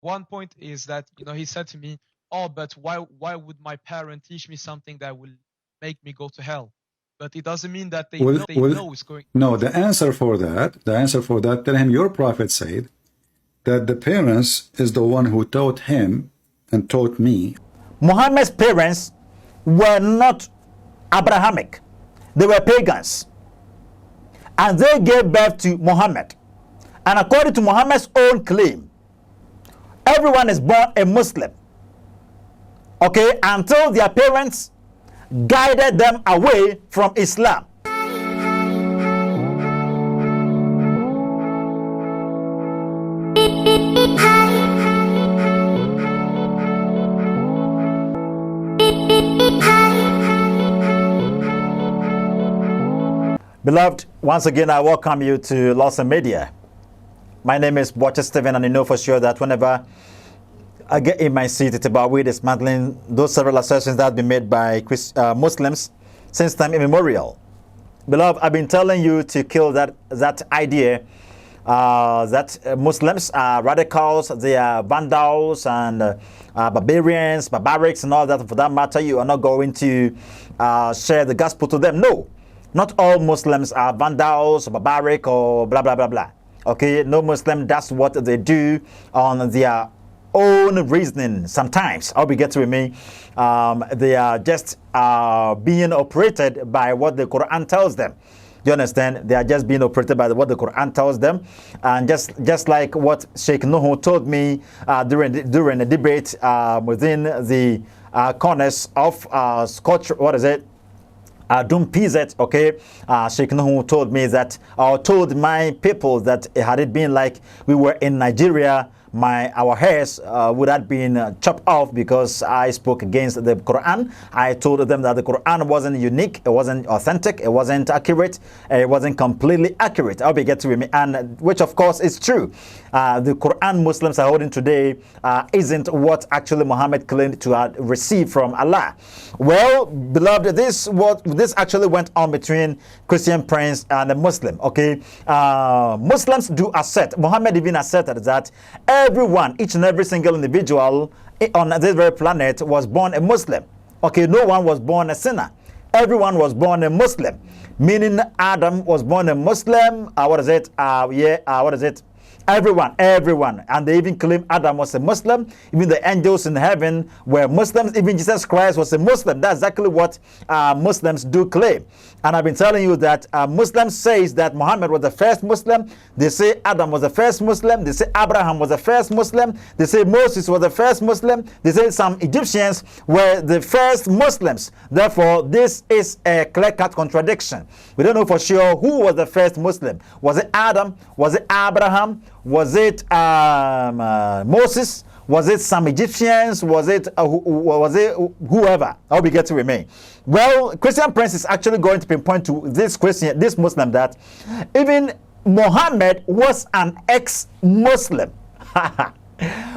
One point is that, he said to me, oh, but why would my parent teach me something that will make me go to hell? But it doesn't mean that they know it's going. No, the answer for that, tell him your prophet said that the parents is the one who taught him and taught me. Muhammad's parents were not Abrahamic. They were pagans. And they gave birth to Muhammad. And according to Muhammad's own claim, everyone is born a Muslim. Okay, until their parents guided them away from Islam. Beloved, once again, I welcome you to u.s.a Media. My name is Watcher Stephen, and you know for sure that whenever I get in my seat, it's about we dismantling those several assertions that have been made by Muslims since time immemorial. Beloved, I've been telling you to kill that idea that Muslims are radicals, they are vandals and barbarians, barbarics, and all that. For that matter, you are not going to share the gospel to them. No. Not all Muslims are vandals, barbaric, or blah, blah, blah, blah. Okay, no Muslim does what they do on their own reasoning. Sometimes, I'll be getting with me, they are just being operated by what the Quran tells them. Do you understand? They are just being operated by what the Quran tells them. And just like what Sheikh Nuhu told me during the debate within the corners of Scotch, what is it? Doom PZ, okay, Sheikh Nuhu told me that, or told my people that had it been like we were in Nigeria, our hairs would have been chopped off because I spoke against the Quran. I told them that the Quran wasn't unique, it wasn't authentic, it wasn't accurate, it wasn't completely accurate. I'll be getting with me, and which of course is true. The Quran Muslims are holding today isn't what actually Muhammad claimed to have received from Allah. Well, beloved, this actually went on between Christian prince and a Muslim. Okay, Muslims do assert, Muhammad even asserted that everyone, each and every single individual on this very planet was born a Muslim. Okay, no one was born a sinner. Everyone was born a Muslim, meaning Adam was born a Muslim. What is it? What is it? Everyone, and they even claim Adam was a Muslim. Even the angels in heaven were Muslims. Even Jesus Christ was a Muslim. That's exactly what Muslims do claim. And I've been telling you that Muslims says that Muhammad was the first Muslim. They say Adam was the first Muslim. They say Abraham was the first Muslim. They say Moses was the first Muslim. They say some Egyptians were the first Muslims. Therefore, this is a clear-cut contradiction. We don't know for sure who was the first Muslim. Was it Adam? Was it Abraham? Was it Moses? Was it some Egyptians? Was it whoever? I'll be getting with me. Well, Christian Prince is actually going to pinpoint to this Muslim that even Muhammad was an ex-Muslim.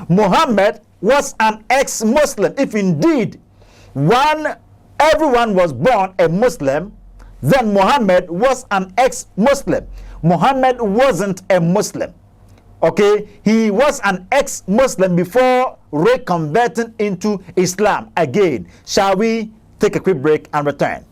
Muhammad was an ex-Muslim. If indeed everyone was born a Muslim, then Muhammad was an ex-Muslim. Muhammad wasn't a Muslim. Okay, he was an ex-Muslim before reconverting into Islam again. Shall we take a quick break and return?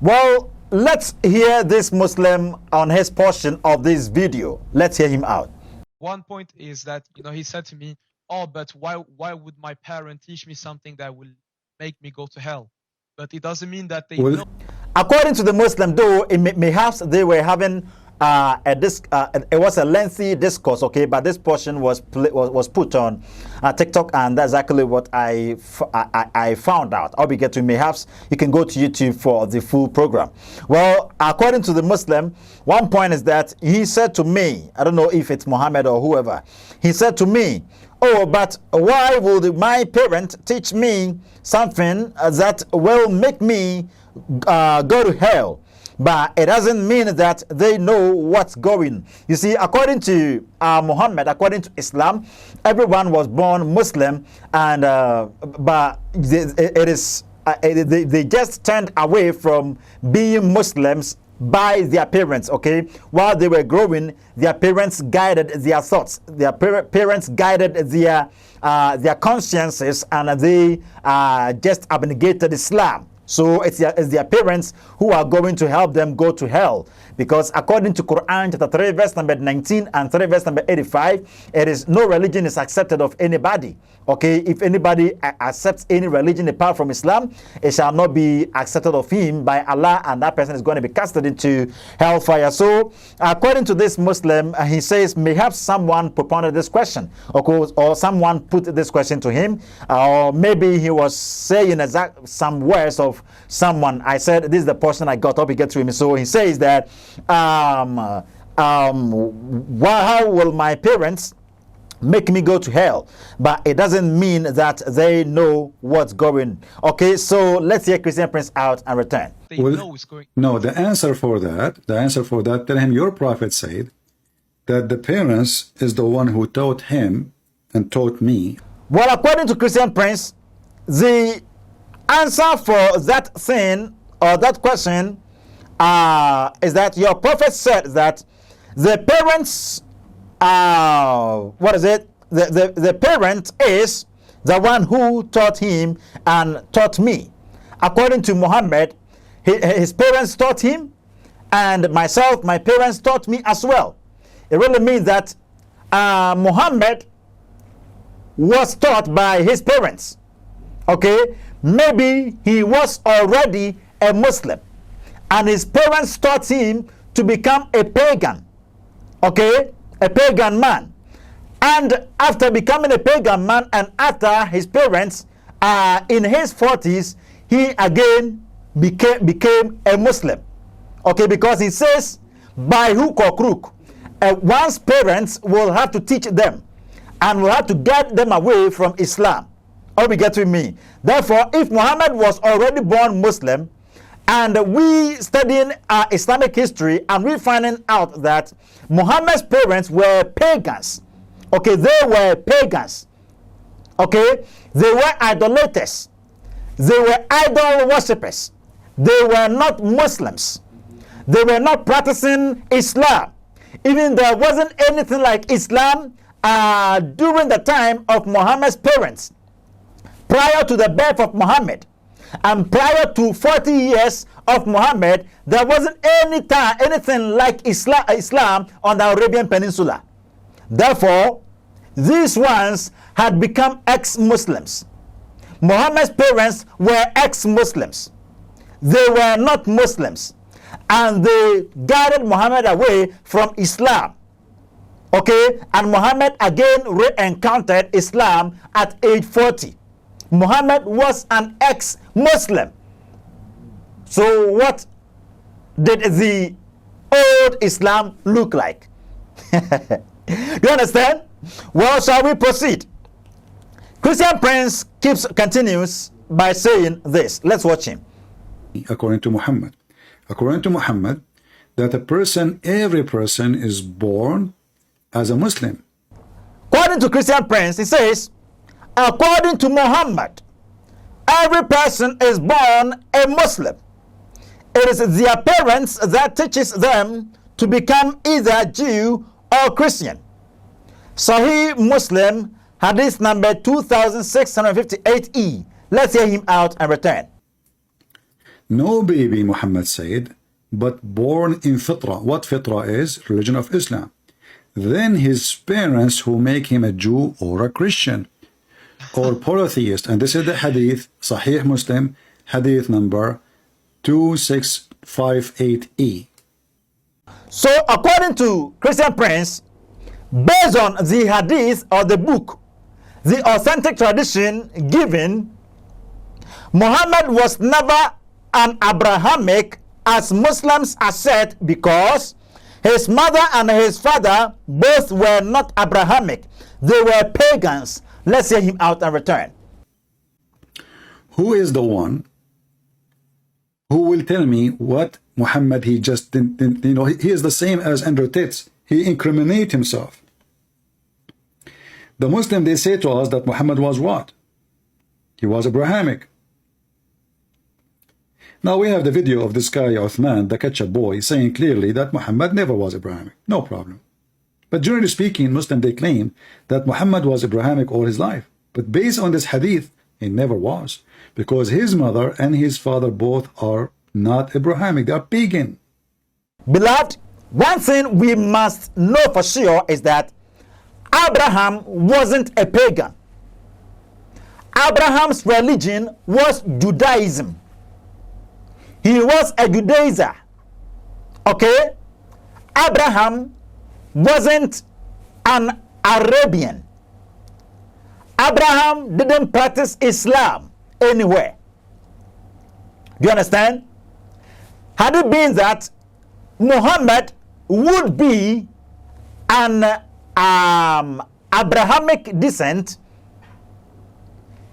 Well, let's hear this Muslim on his portion of this video. Let's hear him out. One point is that, he said to me, oh, but why would my parent teach me something that will make me go to hell? But it doesn't mean that they know. According to the Muslim, though, perhaps they were having it was a lengthy discourse, okay, but this portion was put on TikTok, and that's exactly what I found out. I'll be getting, perhaps you can go to YouTube for the full program. Well, according to the Muslim, one point is that he said to me, I don't know if it's Muhammad or whoever, he said to me, oh, but why would my parent teach me something that will make me go to hell? but it doesn't mean that they know what's going. You see, according to Muhammad, according to Islam, everyone was born Muslim, and but they just turned away from being Muslims by their parents. Okay, while they were growing, their parents guided their thoughts, their parents guided their consciences, and they just abnegated Islam. So it's their parents who are going to help them go to hell. Because according to Quran chapter 3 verse number 19 and 3 verse number 85, it is no religion is accepted of anybody. Okay, if anybody accepts any religion apart from Islam, it shall not be accepted of him by Allah, and that person is going to be casted into hellfire. So according to this Muslim, he says mayhaps someone propounded this question, or someone put this question to him, or maybe he was saying some words of someone. I said this is the portion I got up. He gets to him. So he says that how will my parents make me go to hell? But it doesn't mean that they know what's going. Okay, so let's hear Christian Prince out and return. No, the answer for that, tell him your prophet said that the parents is the one who taught him and taught me. Well, according to Christian Prince, the answer for that thing or that question is that your prophet said that the parents the parent is the one who taught him and taught me. According to Muhammad, his parents taught him, and myself, my parents taught me as well. It really means that Muhammad was taught by his parents. Okay, maybe he was already a Muslim, and his parents taught him to become a pagan. Okay, a pagan man. And after becoming a pagan man, and after his parents in his 40s, he again became a Muslim. Okay, because he says by hook or crook, one's parents will have to teach them and will have to get them away from Islam. Or we get with me. Therefore, if Muhammad was already born Muslim, and we studying Islamic history, and we finding out that Muhammad's parents were pagans. Okay, they were pagans. Okay, they were idolaters. They were idol worshippers. They were not Muslims. They were not practicing Islam. Even there wasn't anything like Islam during the time of Muhammad's parents. Prior to the birth of Muhammad, and prior to 40 years of Muhammad, there wasn't anything like Islam on the Arabian Peninsula. Therefore, these ones had become ex-Muslims. Muhammad's parents were ex-Muslims. They were not Muslims. And they guided Muhammad away from Islam. Okay? And Muhammad again re-encountered Islam at age 40. Muhammad was an ex-Muslim. So what did the old Islam look like? Do you understand? Well, shall we proceed? Christian Prince continues by saying this. Let's watch him. According to Muhammad, that every person is born as a Muslim. According to Christian Prince, he says, according to Muhammad, every person is born a Muslim. It is their parents that teaches them to become either Jew or Christian. Sahih Muslim, hadith number 2658e. Let's hear him out and return. No baby, Muhammad said, but born in fitra. What fitra is? Religion of Islam. Then his parents who make him a Jew or a Christian or polytheist. And this is the hadith, Sahih Muslim, hadith number 2658e. So according to Christian Prince, based on the hadith or the book, the authentic tradition given, Muhammad was never an Abrahamic as Muslims assert, because his mother and his father both were not Abrahamic. They were pagans. Let's hear him out and return. Who is the one who will tell me what Muhammad, he just didn't, you know, he is the same as Andrew Tate. He incriminate himself. The Muslim, they say to us that Muhammad was what? He was Abrahamic. Now we have the video of this guy, Uthman, the ketchup boy, saying clearly that Muhammad never was Abrahamic. No problem. But generally speaking, Muslim, they claim that Muhammad was Abrahamic all his life. But based on this hadith, he never was. Because his mother and his father both are not Abrahamic. They are pagan. Beloved, one thing we must know for sure is that Abraham wasn't a pagan. Abraham's religion was Judaism. He was a Judaizer. Okay? Abraham wasn't an Arabian. Abraham didn't practice Islam anywhere. Do you understand? Had it been that Muhammad would be an Abrahamic descent,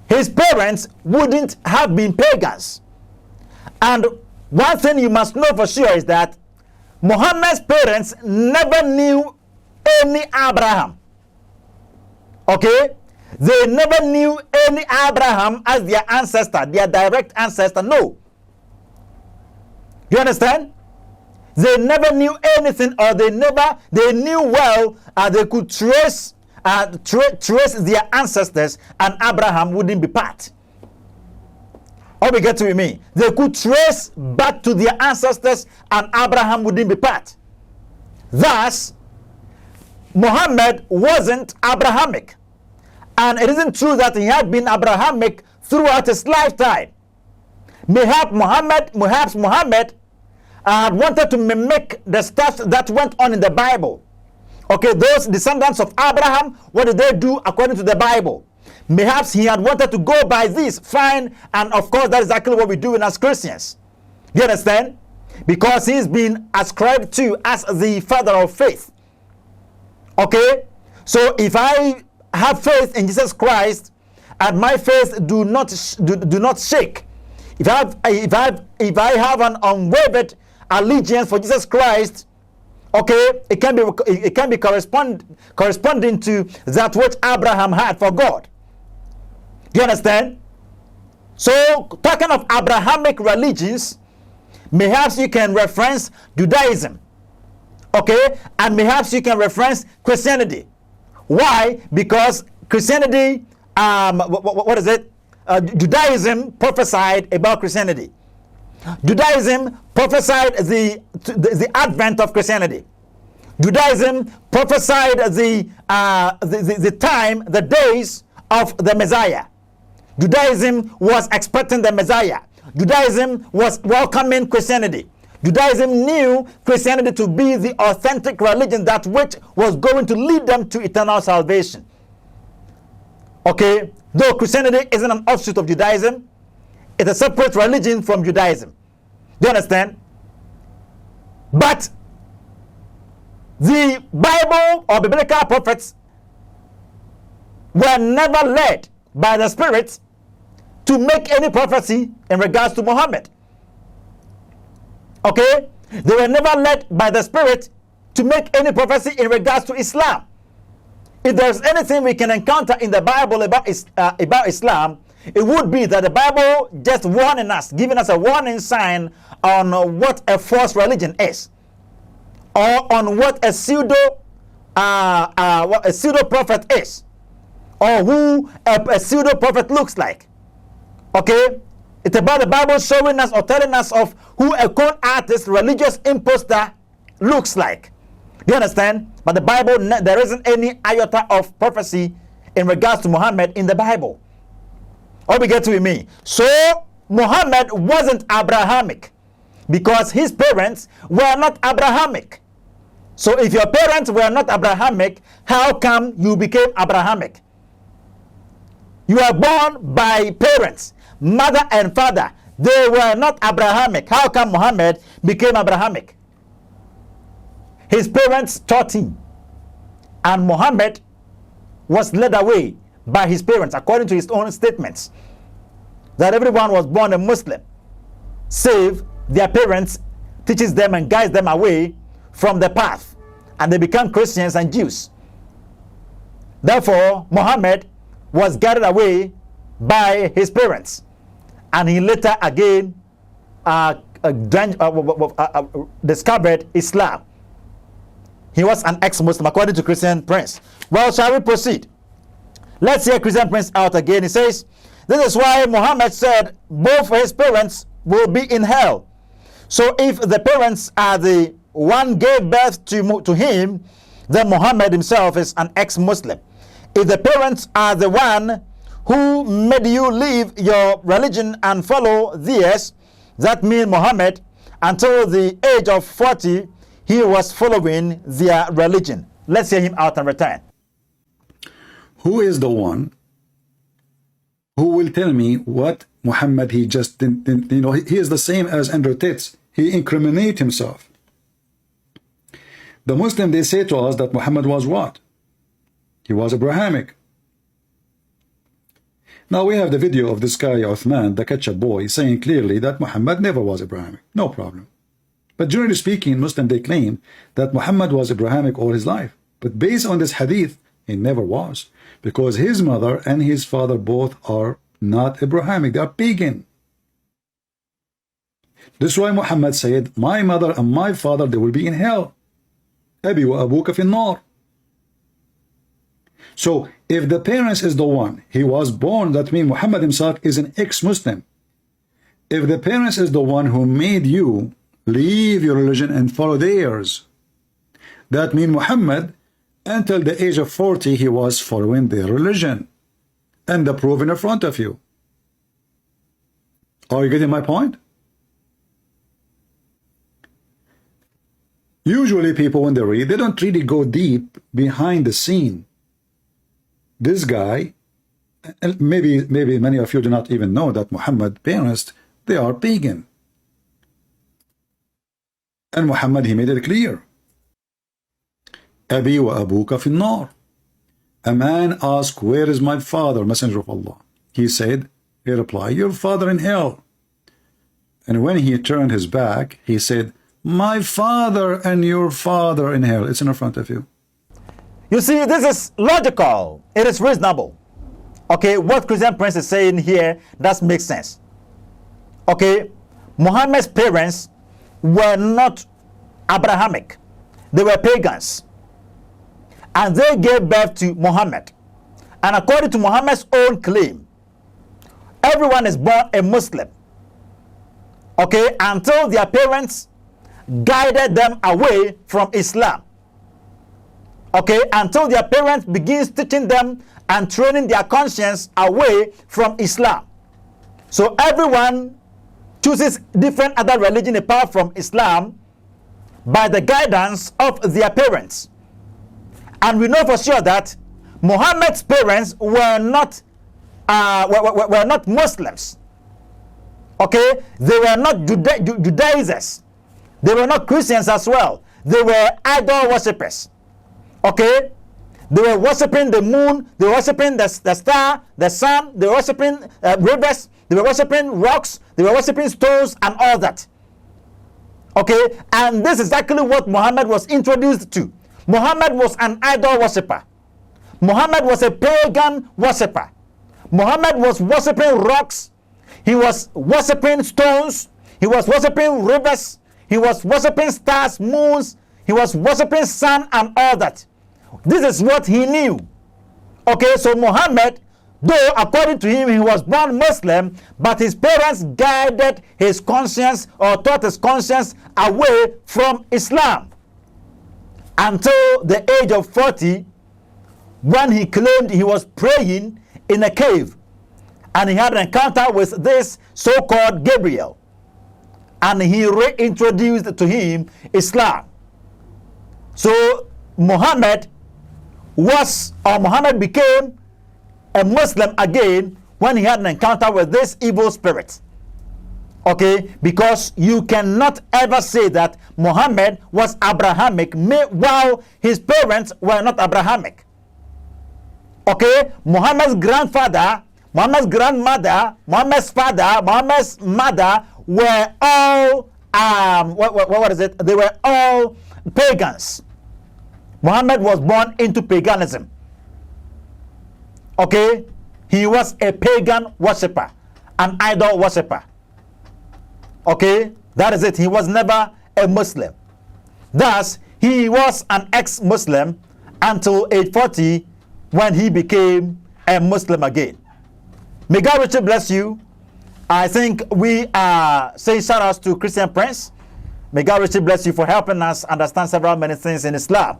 his parents wouldn't have been pagans. And one thing you must know for sure is that Muhammad's parents never knew any Abraham. Okay? They never knew any Abraham as their ancestor, their direct ancestor. No. Do you understand? They never knew anything, or they knew well, they could trace their ancestors, and Abraham wouldn't be part. Or we get to me. They could trace back to their ancestors, and Abraham wouldn't be part. Thus, Muhammad wasn't Abrahamic. And it isn't true that he had been Abrahamic throughout his lifetime. Perhaps Muhammad wanted to mimic the stuff that went on in the Bible. Okay, those descendants of Abraham, what did they do according to the Bible? Perhaps he had wanted to go by this, fine, and of course that is exactly what we do as Christians. Do you understand? Because he's been ascribed to as the father of faith. Okay? So if I have faith in Jesus Christ, and my faith do not shake, if I have an unwavered allegiance for Jesus Christ, okay, it can be corresponding to that which Abraham had for God. Do you understand? So, talking of Abrahamic religions, perhaps you can reference Judaism, okay, and perhaps you can reference Christianity. Why? Because Christianity, what is it? Judaism prophesied about Christianity. Judaism prophesied the advent of Christianity. Judaism prophesied the time, the days of the Messiah. Judaism was expecting the Messiah. Judaism was welcoming Christianity. Judaism knew Christianity to be the authentic religion, that which was going to lead them to eternal salvation. Okay, though Christianity isn't an offshoot of Judaism, it's a separate religion from Judaism. Do you understand? But the Bible or biblical prophets were never led by the Spirit to make any prophecy in regards to Muhammad. Okay? They were never led by the Spirit to make any prophecy in regards to Islam. If there's anything we can encounter in the Bible about Islam, it would be that the Bible just warning us, giving us a warning sign on what a false religion is, or on what a pseudo prophet is, or who a pseudo prophet looks like. Okay, it's about the Bible showing us or telling us of who a con artist, religious imposter looks like. Do you understand? But the Bible, there isn't any iota of prophecy in regards to Muhammad in the Bible. All we get to me. So Muhammad wasn't Abrahamic because his parents were not Abrahamic. So if your parents were not Abrahamic, how come you became Abrahamic? You were born by parents, mother and father. They were not Abrahamic. How come Muhammad became Abrahamic? His parents taught him, and Muhammad was led away by his parents, according to his own statements, that everyone was born a Muslim, save their parents teaches them and guides them away from the path, and they become Christians and Jews. Therefore, Muhammad was guided away by his parents, and he later again discovered Islam. He was an ex-Muslim according to Christian Prince. Well, shall we proceed? Let's hear Christian Prince out again. He says, this is why Muhammad said both his parents will be in hell. So if the parents are the one gave birth to him, then Muhammad himself is an ex-Muslim. If the parents are the one who made you leave your religion and follow theirs, that means Muhammad, until the age of 40, he was following their religion. Let's hear him out and return. Who is the one who will tell me what Muhammad, he just didn't, he is the same as Andrew Tate. He incriminates himself. The Muslim, they say to us that Muhammad was what? He was Abrahamic. Now we have the video of this guy, Uthman, the ketchup boy, saying clearly that Muhammad never was Abrahamic. No problem. But generally speaking, Muslim, they claim that Muhammad was Abrahamic all his life. But based on this hadith, he never was. Because his mother and his father both are not Abrahamic. They are pagan. This is why Muhammad said, my mother and my father, they will be in hell. Abi wa abuka fi nar. So, if the parents is the one, he was born, that means Muhammad himself is an ex-Muslim. If the parents is the one who made you leave your religion and follow theirs, that means Muhammad, until the age of 40, he was following their religion. And the proof in front of you. Are you getting my point? Usually people, when they read, they don't really go deep behind the scene. This guy, and maybe many of you do not even know that Muhammad's parents, they are pagan. And Muhammad, he made it clear. Abi wa abuka fi nar. A man asked, where is my father, Messenger of Allah? He said, he replied, your father in hell. And when he turned his back, he said, my father and your father in hell. It's in front of you. You see, this is logical. It is reasonable. Okay, what Christian Prince is saying here, that makes sense. Okay, Muhammad's parents were not Abrahamic. They were pagans. And they gave birth to Muhammad. And according to Muhammad's own claim, everyone is born a Muslim. Okay, until their parents guided them away from Islam. Okay, until their parents begins teaching them and training their conscience away from Islam. So everyone chooses different other religion apart from Islam by the guidance of their parents. And we know for sure that Muhammad's parents were not Muslims. Okay, they were not Judaizers. They were not Christians as well. They were idol worshippers. Okay, they were worshipping the moon, they were worshipping the star, the sun, they were worshipping rivers, they were worshipping rocks, they were worshipping stones and all that. Okay, and this is exactly what Muhammad was introduced to. Muhammad was an idol worshipper. Muhammad was a pagan worshipper. Muhammad was worshipping rocks, he was worshipping stones, he was worshipping rivers, he was worshipping stars, moons, he was worshipping sun and all that. This is what he knew. Okay, so Muhammad, though according to him he was born Muslim, but his parents guided his conscience or taught his conscience away from Islam until the age of 40, when he claimed he was praying in a cave and he had an encounter with this so-called Gabriel, and he reintroduced to him Islam. So Muhammad became a Muslim again when he had an encounter with this evil spirit. Okay, because you cannot ever say that Muhammad was Abrahamic while his parents were not Abrahamic. Okay, Muhammad's grandfather, Muhammad's grandmother, Muhammad's father, Muhammad's mother were all what is it? They were all pagans. Muhammad was born into paganism. Okay? He was a pagan worshipper, an idol worshipper. Okay? That is it. He was never a Muslim. Thus, he was an ex-Muslim until age 40 when he became a Muslim again. May God richly bless you. I think we are saying shout outs to Christian Prince. May God richly bless you for helping us understand several many things in Islam.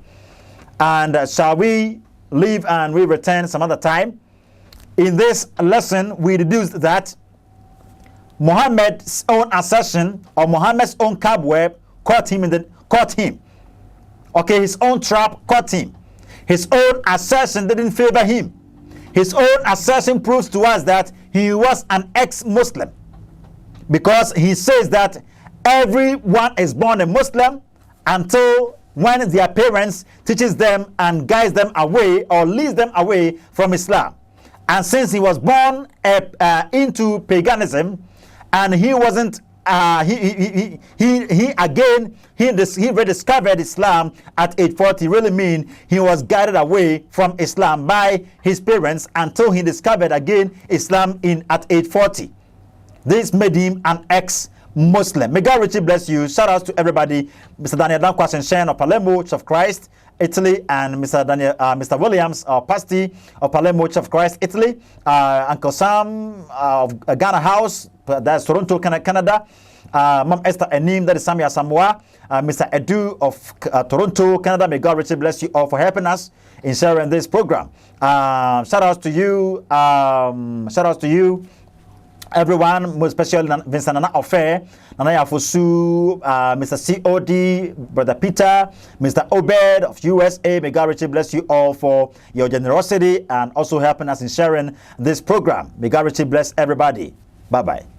And shall we leave and we return some other time? In this lesson, we deduced that Muhammad's own assertion or Muhammad's own cobweb caught him. Okay, his own trap caught him. His own assertion didn't favor him. His own assertion proves to us that he was an ex-Muslim, because he says that everyone is born a Muslim until when their parents teaches them and guides them away or leads them away from Islam. And since he was born into paganism, and he wasn't he rediscovered Islam at age 40, really mean he was guided away from Islam by his parents until he discovered again Islam at age 40. This made him an ex-Muslim. May God richly bless you. Shout out to everybody. Mr. Daniel Dankwas and Shen of Palermo, Church of Christ, Italy, and Mr. Williams Pasti of Palermo, Church of Christ, Italy, Uncle Sam of Ghana House, that's Toronto, Canada, Mom Esther Enim, that is Samia Samoa, Mr. Edu of Toronto, Canada. May God richly bless you all for helping us in sharing this program. Shout outs to you. Shout outs to you, everyone, most especially Vincent Nana Ofe, Nana Yafusu, Mr. COD, Brother Peter, Mr. Obed of USA. May God richly bless you all for your generosity and also helping us in sharing this program. May God richly bless everybody. Bye-bye.